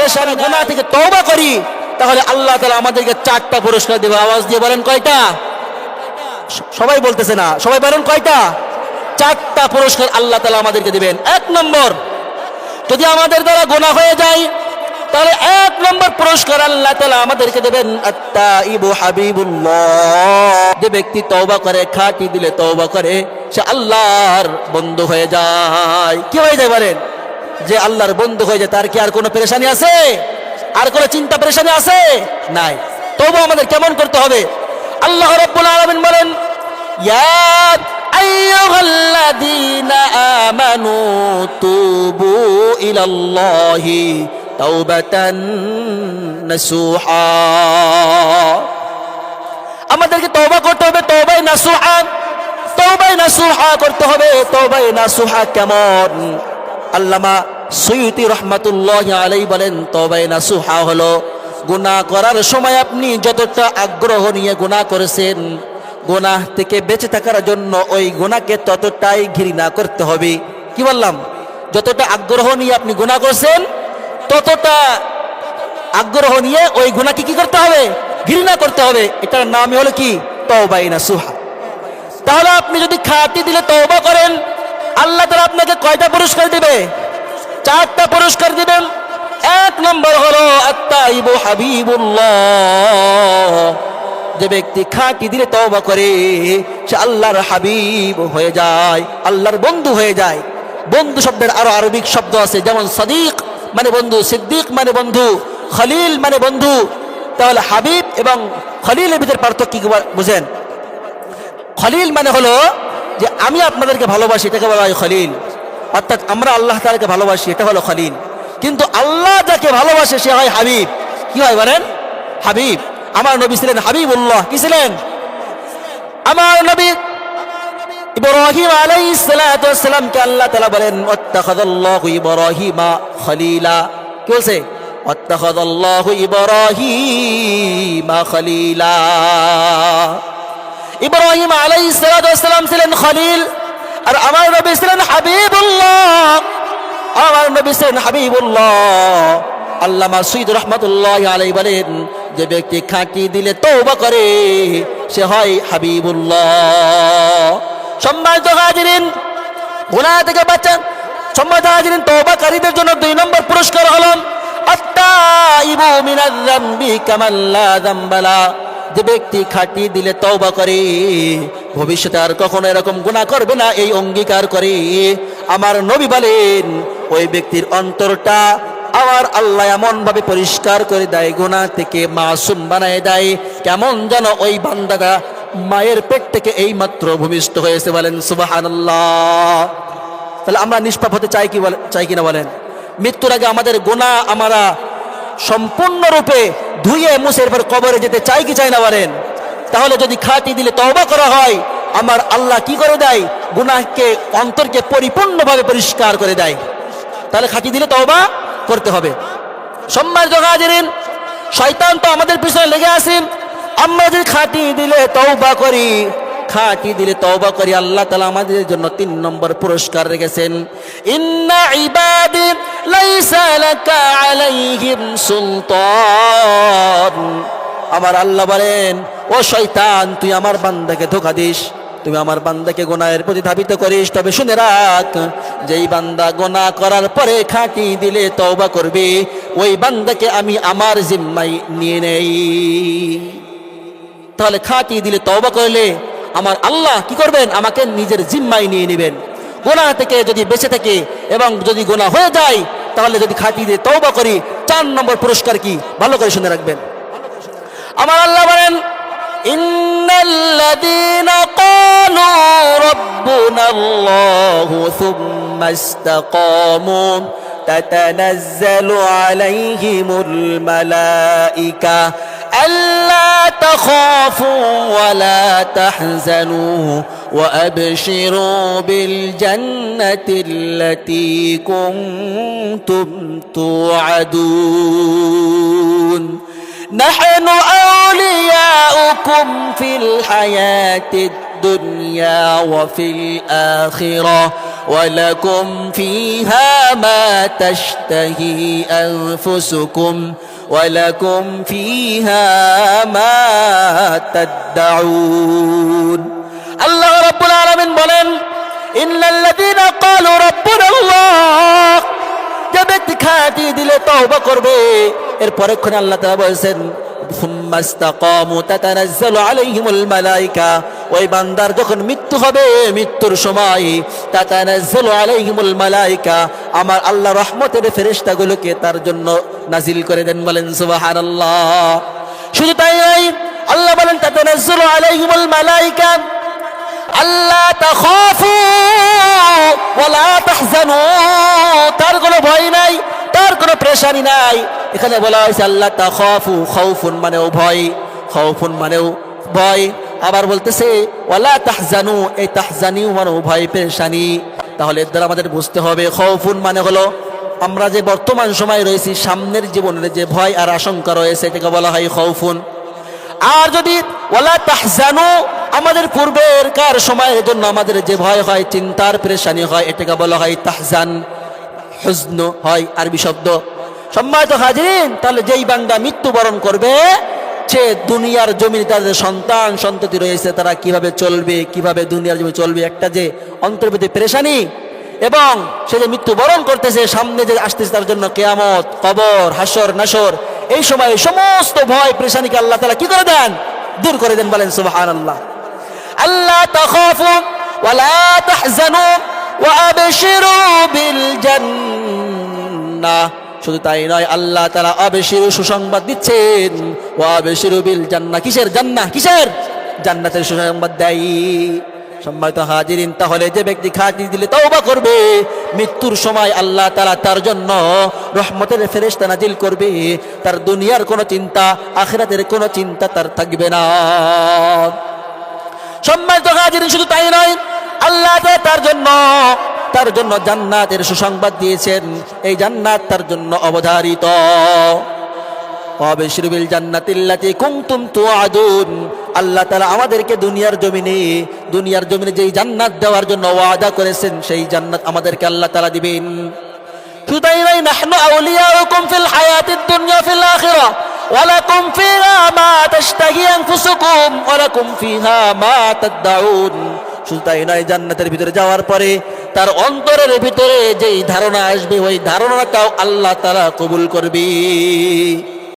পেরেশানি গুনাহ থেকে তওবা করি, তাহলে আল্লাহ তাআলা আমাদেরকে 4টা পুরস্কার দেবে। আওয়াজ দিয়ে বলেন কয়টা? সবাই বলতেছে না, সবাই বলেন কয়টা? 4টা পুরস্কার আল্লাহ তাআলা আমাদেরকে দিবেন। 1 নম্বর, যদি আমাদের দ্বারা গুনাহ হয়ে যায়, তাহলে 1 নম্বর পুরস্কার আল্লাহ তাআলা আমাদেরকে দেবেন আত-তাইবু হাবিবুল্লাহ। যে ব্যক্তি তওবা করে, খাঁটি দিলে তওবা করে, সে আল্লাহর বন্ধু হয়ে যায়। কি হয়ে যায় বলেন? যে আল্লাহর বন্ধু হয়ে যায়, তার কি আর কোনো পেরেশানি আছে? আর কোনো চিন্তা পেরেশানি আছে? নাই। তওবা আমাদের কেমন করতে হবে? আল্লাহ রাব্বুল আলামিন বলেন, ইয়া আইয়ুহাল্লাযীনা আমানু তুবু ইলাল্লাহি তাওবাতান নাসুহা। আমাদেরকে তওবা করতে হবে, তওবায়ে নাসুহা। তওবায়ে নাসুহা করতে হবে। তওবায়ে নাসুহা কেমন? আল্লামা সুয়ুতি রাহমাতুল্লাহি আলাইহি বলেন, তওবায়ে নাসুহা হলো গুনাহ করার সময় আপনি যতটা আগ্রহ নিয়ে গুনাহ করেছেন, গুনাহ থেকে বেঁচে থাকার জন্য ওই গুনাহকে ততটাই ঘৃণা করতে হবে। কি বললাম? যতটা আগ্রহ নিয়ে আপনি গুনাহ করছেন, ততটা আগ্রহ নিয়ে ওই গুনাহকে কি করতে হবে? ঘৃণা করতে হবে। এটার নামই হলো কি? তওবায়ে নাসুহা। তাহলে আপনি যদি খাঁটি দিলে তওবা করেন, আল্লাহ তাআলা আপনাকে কয়টা পুরস্কার দিবে? 4টা পুরস্কার দিবেন। 1 নম্বর হলো আত-তাইবু হাবিবুল্লাহ। যে ব্যক্তি খাঁটি দিলে তওবা করে, সে আল্লাহর হাবিব হয়ে যায়, আল্লাহর বন্ধু হয়ে যায়। বন্ধু শব্দের আরো আরবিক শব্দ আছে, যেমন সাদিক মানে বন্ধু, সিদ্দিক মানে বন্ধু, খলিল মানে বন্ধু। তাহলে হাবিব এবং খলিলের ভিতরে পার্থক্য কি বুঝেন? খলিল মানে হলো যে আমি আপনাদেরকে ভালোবাসি, এটাকে বলা হয় খলিল। অর্থাৎ আমরা আল্লাহ তাআলাকে ভালোবাসি, এটা হলো খলিল। কিন্তু আল্লাহ যাকে ভালোবাসে সে হয় হাবিব। কি হয় বলেন? হাবিব। আমার নবী ছিলেন হাবিবুল্লাহ। কি ছিলেন? আমার নবী ইব্রাহিম আলাইহিস সালাতু ওয়াস সালামকে আল্লাহ তাআলা বলেন, ওয়াত্তাখাযাল্লাহু ইব্রাহিমা খলিলা। কি বলছে? ওয়াত্তাখাযাল্লাহু ইব্রাহিমা খলিলা। ইব্রাহিম আলাইহিস সালাতু ওয়াস সালাম ছিলেন খলিল, আর আমার নবী ছিলেন হাবিবুল্লাহ। আমার নবী ছিলেন হাবিবুল্লাহ। আল্লামা সুয়ুতি রাহমাতুল্লাহি আলাইহি বলেন, যে ব্যক্তি খাঁটি দিলে তওবা করে, সে হয় হাবিবুল্লাহ। সম্মানিত হাজিরিন, গুনাহ থেকে বাঁচা, সম্মানিত হাজিরিন, তওবাকারীদের জন্য 2 নম্বর পুরস্কার হলো আত-তাইবু মিনাজ যামবি কামান লা যামবা লা। যে ব্যক্তি খাঁটি দিলে তওবা করে, ভবিষ্যতে আর কখনো এরকম গুনাহ করবে না, এই অঙ্গীকার করে, আমার নবী বলেন ওই ব্যক্তির অন্তরটা আমার আল্লাহ এমন ভাবে পরিষ্কার করে দেয়, গুনাহ থেকে মাসুম বানায় দেয়, কেমন যেন ওই বান্দাটা মায়ের পেট থেকে এই মাত্র ভূমিষ্ঠ হয়েছে। বলেন সুবহানাল্লাহ। তাহলে আমরা নিষ্পাপ হতে চাই কি চাই কিনা বলেন? মৃত্যুর আগে আমাদের গুনাহ আমরা সম্পূর্ণরূপে ধুয়ে মুছে এরপর কবরে যেতে চাই কি চাই না বলেন? তাহলে যদি খাঁটি দিলে তওবা করা হয়, আমার আল্লাহ কি করে দেয়? গুনাহকে, অন্তরকে পরিপূর্ণভাবে পরিষ্কার করে দেয়। তাহলে খাঁটি দিলে তওবা করতে হবে। সম্মানিত হাজিরিন, শয়তান তো আমাদের পিছনে লেগে আছে। আমরা যদি খাঁটি দিলে তওবা করি, খাঁটি দিলে তওবা করি, আল্লাহ তাআলা আমাদের জন্য 3 নম্বর পুরস্কার রেখেছেন। ইন্না ইবাদি লাইসা লাকা আলাইহিম সুলতান। আমার আল্লাহ বলেন, ও শয়তান, তুই আমার বান্দাকে ধোঁকা দিস, তুমি আমার বান্দাকে গুনাহের প্রতি ধাবিত করিস। তবে শুনে রাখ, যেই বান্দা গুনাহ করার পরে খাঁটি দিলে তওবা করবে, ওই বান্দাকে আমি আমার জিম্মায় নিয়ে নেই। তাহলে খাঁটি দিলে তওবা করলে আমার আল্লাহ কি করবেন? আমাকে নিজের জিম্মায় নিয়ে নেবেন। গুনাহ থেকে যদি বেঁচে থাকে এবং যদি গুনাহ হয়ে যায়, তাহলে যদি খাঁটি দিয়ে তওবা করি, 4 নম্বর পুরস্কার কি? ভালো করে শুনে রাখবেন। আমার আল্লাহ বলেন, ইন্নাল্লাযীনা ক্বালু রাব্বুনাল্লাহু সুম্মা ইসতাকামু তাতানাজ্জালু আলাইহিমুল মালাইকা আল্লা তাখাফু ওয়া লা তাহজানু ওয়া আবশিরু বিল জান্নাতিল্লাতী কুনতুম তুআদুন। نحن أولياؤكم في الحياة الدنيا وفي الآخرة ওয়ালাকুম ফিহা মা তাশতাহি আনফুসুকুম ওয়ালাকুম ফিহা মা তাদউন। আল্লাহ রাব্বুল আলামিন বলেন, ইন্নাল্লাযীনা ক্বালু রাব্বুনাল্লাহ, যে ব্যক্তি খাঁটি দিলে তওবা করবে, এর পরক্ষণে আল্লাহ তাআলা বলেছেন সুম্মা ইসতাকামু তাতানাজ্জালু আলাইহিমুল মালায়েকা, ওই বান্দার যখন মৃত্যু হবে, মৃত্যুর সময় তাতানাজ্জালু আলাইহিমুল মালায়েকা, আমার আল্লাহ রহমতের ফেরেশতাগুলোকে তার জন্য নাজিল করে দেন। বলেন সুবহানাল্লাহ। শুধু তাই নয়, আল্লাহ বলেন তাতানাজ্জালু আলাইহিমুল মালায়েকা আল্লাহ তাখাফু ওয়ালা তাহজানু, তার কোনো ভয় নাই, তার কোনো পেরেশানি নাই। এখানে বলা হয়েছে আল্লাহ তাখাফু, খাউফুন মানেও ভয়, খাউফুন মানেও ভয়। আবার বলতেছে ওয়ালা তাহজানু, এই তাহজানিও মানেও ভয় পেরেশানি। তাহলে এর দ্বারা আমাদের বুঝতে হবে খাউফুন মানে হলো আমরা যে বর্তমান সময় রয়েছি, সামনের জীবনের যে ভয় আর আশঙ্কা রয়েছে, এটাকে বলা হয় খাউফুন। আর যদি ওয়ালা তাহজানু, আমাদের পূর্বের কার সময়ের জন্য আমাদের যে ভয় হয়, চিন্তার পেরেশানি হয়, এটাকে বলা হয় তাহজান, হুজন হয় আরবি শব্দ। সম্মানিত হাজিরিন, তাহলে যেই বান্দা মৃত্যুবরণ করবে, সে দুনিয়ার জমিনে তাদের সন্তান সন্ততি রয়েছে, তারা কিভাবে চলবে, কিভাবে দুনিয়ার জমি চলবে, একটা যে অন্তর্ভুক্তি পেরেশানি, এবং সে যে মৃত্যুবরণ করতেছে, সামনে যে আসতেছে তার জন্য কিয়ামত, কবর, হাসর নাসর, এই সময় সমস্ত ভয় পেরেশানিকে আল্লাহ তাআলা কি করে দেন? দূর করে দেন। বলেন সুবহানাল্লাহ। আল্লাহ তাখাফু ওয়ালা তাহজানু ওয়া আবশিরু বিল জান্নাহ, শুধু তাই নয়, আল্লাহ তাআলা আবশিরু, সুসংবাদ দিচ্ছেন, ওয়া আবশিরু বিল জান্নাহ, কিসের জান্নাহ? কিসের? জান্নাতের সুসংবাদ দেয়। সম্মানিত হাজিরিন, তাহলে যে ব্যক্তি খাঁটি দিলে তওবা করবে, মৃত্যুর সময় আল্লাহ তাআলা তার জন্য রহমতের ফেরেশতা নাজিল করবে, তার দুনিয়ার কোনো চিন্তা, আখিরাতের কোনো চিন্তা তার থাকবে না। সম্মানিত হাজিরিন, শুধু তাই নয়, আল্লাহ তার জন্য জান্নাতের সুসংবাদ দিয়েছেন। এই জান্নাত তার জন্য অবধারিত। ওয়াবশিরু বিল জান্নাতিল্লাতী কুনতুম তুআদুন, আল্লাহ তাআলা আমাদেরকে দুনিয়ার জমিনে যেই জান্নাত দেওয়ার জন্য ওয়াদা করেছেন, সেই জান্নাত আমাদেরকে আল্লাহ তাআলা দিবেন। শুধু তাই নয়, নাহনু আউলিয়াউকুম ফিল হায়াতিদ দুনিয়া ফিল আখিরাহ ওয়ালাকুম ফিহা মা তাশতাহি আনফুসুকুম ওয়ালাকুম ফিহা মা তাদউন। শুধু তাই নয়, জান্নাতের ভিতরে যাওয়ার পরে তার অন্তরের ভিতরে যেই ধারণা আসবে, ওই ধারণাটাও আল্লাহ তাআলা কবুল করবে।